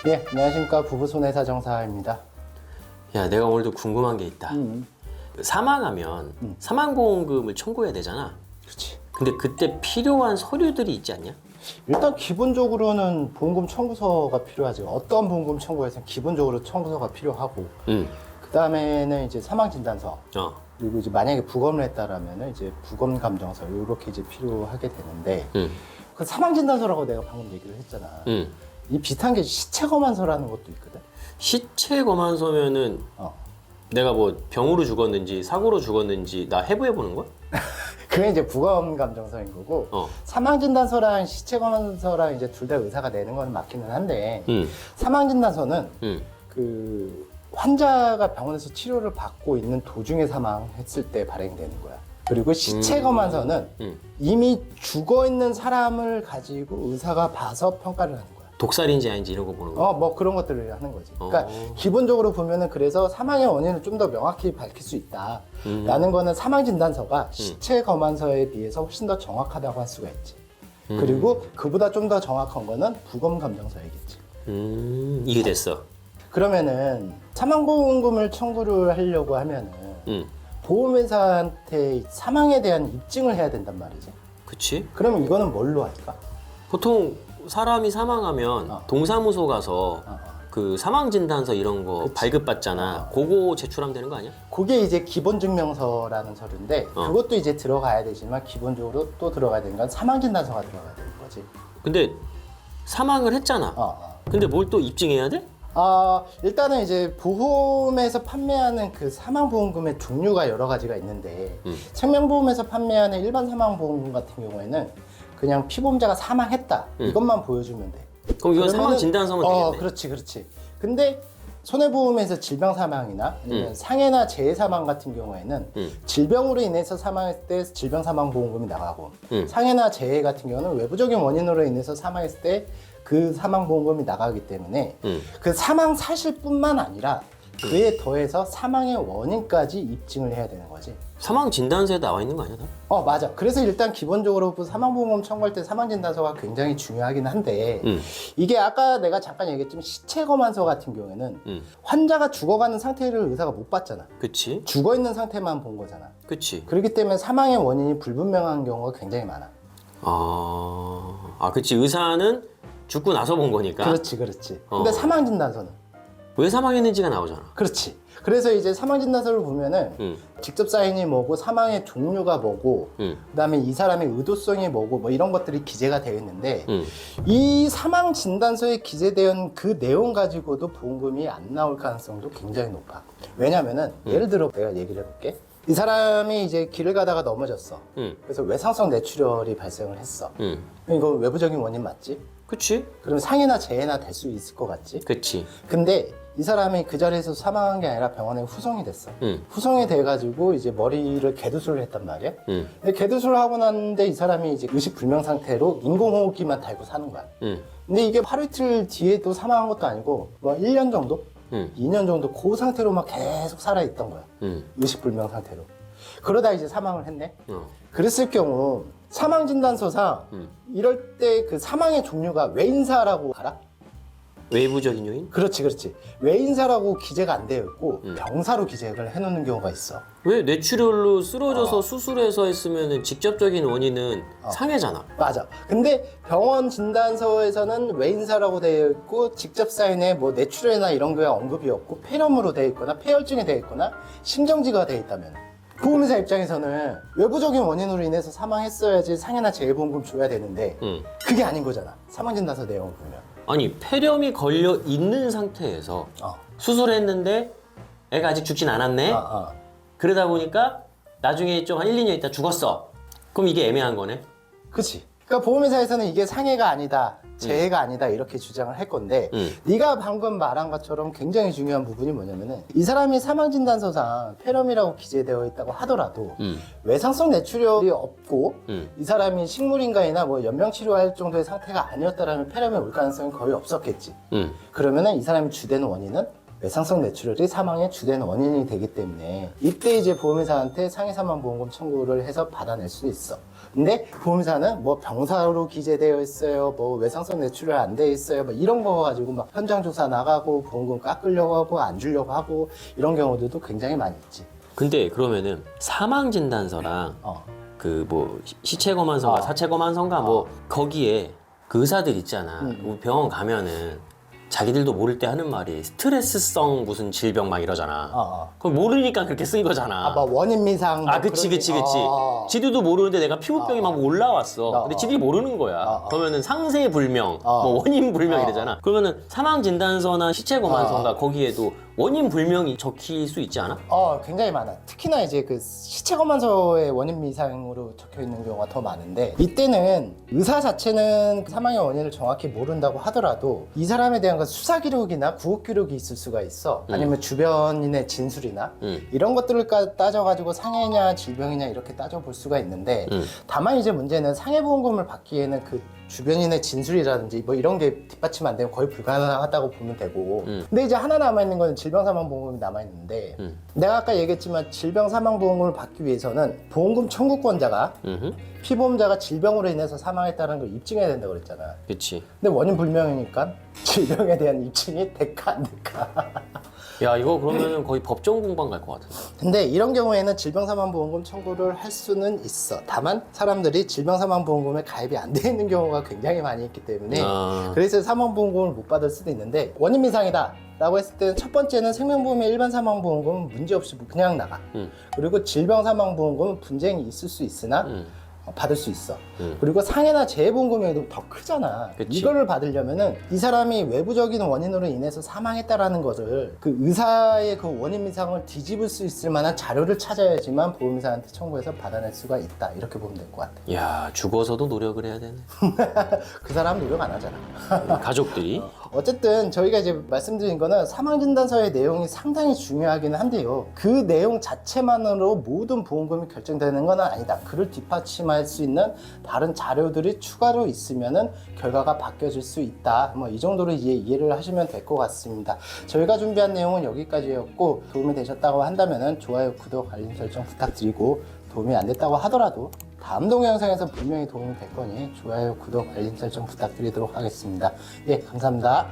네, 안녕하십니까. 부부손해사 정사입니다. 야, 내가 오늘도 궁금한 게 있다. 사망하면 사망보험금을 청구해야 되잖아. 그렇지. 근데 그때 필요한 서류들이 있지 않냐? 일단 기본적으로는 보험금 청구서가 필요하지. 어떤 보험금 청구에서는 기본적으로 청구서가 필요하고, 그 다음에는 이제 사망진단서. 그리고 이제 만약에 부검을 했다라면은 이제 부검 감정서 이렇게 이제 필요하게 되는데, 그 사망진단서라고 내가 방금 얘기를 했잖아. 이 비슷한 게 시체검안서라는 것도 있거든. 시체 검안서면은 내가 뭐 병으로 죽었는지 사고로 죽었는지 나 해부해보는 거야? 그게 이제 부검 감정서인 거고, 사망진단서랑 시체검안서랑 이제 둘 다 의사가 내는 건 맞기는 한데, 사망진단서는 그 환자가 병원에서 치료를 받고 있는 도중에 사망했을 때 발행되는 거야. 그리고 시체검안서는 이미 죽어 있는 사람을 가지고 의사가 봐서 평가를 하는 거야. 독살인지 아닌지 이런 거 보는 거야? 뭐 그런 것들을 하는 거지. 그러니까 기본적으로 보면은 그래서 사망의 원인을 좀 더 명확히 밝힐 수 있다. 라는 거는 사망진단서가 시체검안서에 비해서 훨씬 더 정확하다고 할 수가 있지. 그리고 그보다 좀 더 정확한 거는 부검감정서이겠지. 이해됐어. 그러면은 사망보험금을 청구를 하려고 하면은 보험회사한테 사망에 대한 입증을 해야 된단 말이지. 그치? 그러면 이거는 뭘로 할까? 보통 사람이 사망하면 동사무소 가서 그 사망진단서 이런 거 발급받잖아. 그거 제출하면 되는 거 아니야? 그게 이제 기본증명서라는 서류인데 그것도 이제 들어가야 되지만 기본적으로 또 들어가야 되는 건 사망진단서가 들어가야 되는 거지. 근데 사망을 했잖아. 근데 뭘 또 입증해야 돼? 일단은 이제 보험에서 판매하는 그 사망보험금의 종류가 여러 가지가 있는데 생명보험에서 판매하는 일반 사망보험금 같은 경우에는 그냥 피보험자가 사망했다 이것만 보여주면 돼. 그럼 이건 사망진단서면 되겠네. 그렇지. 근데 손해보험에서 질병사망이나 아니면 상해나 재해사망 같은 경우에는 질병으로 인해서 사망했을 때 질병사망보험금이 나가고 상해나 재해 같은 경우는 외부적인 원인으로 인해서 사망했을 때 그 사망보험금이 나가기 때문에 그 사망 사실뿐만 아니라 그에 더해서 사망의 원인까지 입증을 해야 되는 거지. 사망진단서에 나와 있는 거 아니야? 다? 맞아. 그래서 일단 기본적으로 사망보험금 청구할 때 사망진단서가 굉장히 중요하긴 한데 이게 아까 내가 잠깐 얘기했지만 시체검안서 같은 경우에는 환자가 죽어가는 상태를 의사가 못 봤잖아. 그치? 죽어있는 상태만 본 거잖아. 그치? 그렇기 때문에 사망의 원인이 불분명한 경우가 굉장히 많아. 그치. 의사는 죽고 나서 본 거니까. 그렇지. 근데 사망진단서는 왜 사망했는지가 나오잖아. 그렇지. 그래서 이제 사망진단서를 보면은 직접 사인이 뭐고 사망의 종류가 뭐고 그다음에 이 사람의 의도성이 뭐고 뭐 이런 것들이 기재가 되어 있는데 이 사망진단서에 기재되어 있는 그 내용 가지고도 보험금이 안 나올 가능성도 굉장히 높아. 왜냐면은 예를 들어 내가 얘기를 해볼게. 이 사람이 이제 길을 가다가 넘어졌어. 그래서 외상성 뇌출혈이 발생을 했어. 이거 외부적인 원인 맞지? 그치? 그럼 상해나 재해나 될 수 있을 것 같지? 그치. 근데 이 사람이 그 자리에서 사망한 게 아니라 병원에 후송이 됐어. 후송이 돼가지고 이제 머리를 개두술을 했단 말이야. 근데 개두술을 하고 났는데 이 사람이 이제 의식불명 상태로 인공호흡기만 달고 사는 거야. 근데 이게 하루 이틀 뒤에도 사망한 것도 아니고 뭐 1년 정도? 2년 정도 그 상태로 막 계속 살아있던 거야. 의식불명 상태로. 그러다 이제 사망을 했네. 그랬을 경우 사망진단서상 이럴 때 그 사망의 종류가 외인사라고 알아? 외부적인 요인? 그렇지. 외인사라고 기재가 안 되어 있고 병사로 기재를 해놓는 경우가 있어. 왜 뇌출혈로 쓰러져서 수술해서 했으면 직접적인 원인은 상해잖아. 맞아. 근데 병원 진단서에서는 외인사라고 되어 있고 직접 사인에 뭐 뇌출혈이나 이런 거에 언급이 없고 폐렴으로 되어 있거나 폐혈증이 되어 있거나 심정지가 되어 있다면 보험회사 입장에서는 외부적인 원인으로 인해서 사망했어야지 상해나 재해보험금 줘야 되는데 그게 아닌 거잖아. 사망진단서 내용을 보면. 아니 폐렴이 걸려 있는 상태에서 수술했는데 애가 아직 죽진 않았네. 그러다 보니까 나중에 좀 한 1, 2년 있다 죽었어. 그럼 이게 애매한 거네. 그치. 그러니까 보험회사에서는 이게 상해가 아니다, 재해가 아니다 이렇게 주장을 할 건데 네가 방금 말한 것처럼 굉장히 중요한 부분이 뭐냐면은 이 사람이 사망진단서상 폐렴이라고 기재되어 있다고 하더라도 외상성 뇌출혈이 없고 이 사람이 식물인간이나 뭐 연명치료할 정도의 상태가 아니었다라면 폐렴이 올 가능성이 거의 없었겠지. 그러면은 이 사람이 주된 원인은 외상성 뇌출혈이 사망의 주된 원인이 되기 때문에 이때 이제 보험회사한테 상해사망보험금 청구를 해서 받아낼 수 있어. 근데 보험사는 뭐 병사로 기재되어 있어요, 뭐 외상성 뇌출혈 안 돼 있어요, 뭐 이런 거 가지고 막 현장 조사 나가고 보험금 깎으려고 하고 안 주려고 하고 이런 경우들도 굉장히 많이 있지. 근데 그러면은 사망 진단서랑 그 뭐 시체 검안서인가 사체 검안서인가 뭐 거기에 그 의사들 있잖아. 우리 병원 가면은 자기들도 모를 때 하는 말이 스트레스성 무슨 질병 막 이러잖아. 그럼 모르니까 그렇게 쓴 거잖아. 뭐 원인 미상. 뭐 그치. 그런- 지들도 모르는데 내가 피부병이 막 올라왔어. 근데 지들이 모르는 거야. 그러면은 상세 불명, 뭐 원인 불명 이러잖아. 그러면은 사망 진단서나 시체 검안서인가 거기에도 원인 불명이 적힐 수 있지 않아? 굉장히 많아. 특히나 이제 그 시체 검안서에 원인 미상으로 적혀 있는 경우가 더 많은데, 이때는 의사 자체는 사망의 원인을 정확히 모른다고 하더라도 이 사람에 대한 그 수사 기록이나 구급 기록이 있을 수가 있어. 아니면 주변인의 진술이나 이런 것들을 따져가지고 상해냐 질병이냐 이렇게 따져볼 수가 있는데, 다만 이제 문제는 상해보험금을 받기에는 그 주변인의 진술이라든지 뭐 이런 게 뒷받침 안 되면 거의 불가능하다고 보면 되고, 근데 이제 하나 남아있는 건 질병사망보험금이 남아있는데, 내가 아까 얘기했지만 질병사망보험금을 받기 위해서는 보험금 청구권자가 피보험자가 질병으로 인해서 사망했다는 걸 입증해야 된다고 그랬잖아. 그치. 근데 원인 불명이니까 질병에 대한 입증이 될까 안 될까. 야, 이거 그러면은 거의 법정 공방 갈 것 같은데. 근데 이런 경우에는 질병사망보험금 청구를 할 수는 있어. 다만 사람들이 질병사망보험금에 가입이 안 돼 있는 경우가 굉장히 많이 있기 때문에 그래서 사망보험금을 못 받을 수도 있는데, 원인 미상이다 라고 했을 때는 첫 번째는 생명보험의 일반 사망보험금은 문제없이 그냥 나가. 그리고 질병사망보험금은 분쟁이 있을 수 있으나 받을 수 있어. 그리고 상해나 재해보험금이 더 크잖아. 그치. 이거를 받으려면은 이 사람이 외부적인 원인으로 인해서 사망했다라는 것을, 그 의사의 그 원인 미상을 뒤집을 수 있을 만한 자료를 찾아야지만 보험사한테 청구해서 받아낼 수가 있다. 이렇게 보면 될 것 같아. 야, 죽어서도 노력을 해야 되네. 그 사람은 노력 안 하잖아. 가족들이. 어쨌든 저희가 이제 말씀드린 거는 사망진단서의 내용이 상당히 중요하기는 한데요, 그 내용 자체만으로 모든 보험금이 결정되는 건 아니다. 그를 뒷받침할 수 있는 다른 자료들이 추가로 있으면은 결과가 바뀌어질 수 있다. 뭐 이 정도로 이해를 하시면 될 것 같습니다. 저희가 준비한 내용은 여기까지였고, 도움이 되셨다고 한다면은 좋아요, 구독, 알림 설정 부탁드리고, 도움이 안 됐다고 하더라도 다음 동영상에서 분명히 도움이 될 거니 좋아요, 구독, 알림 설정 부탁드리도록 하겠습니다. 예, 감사합니다.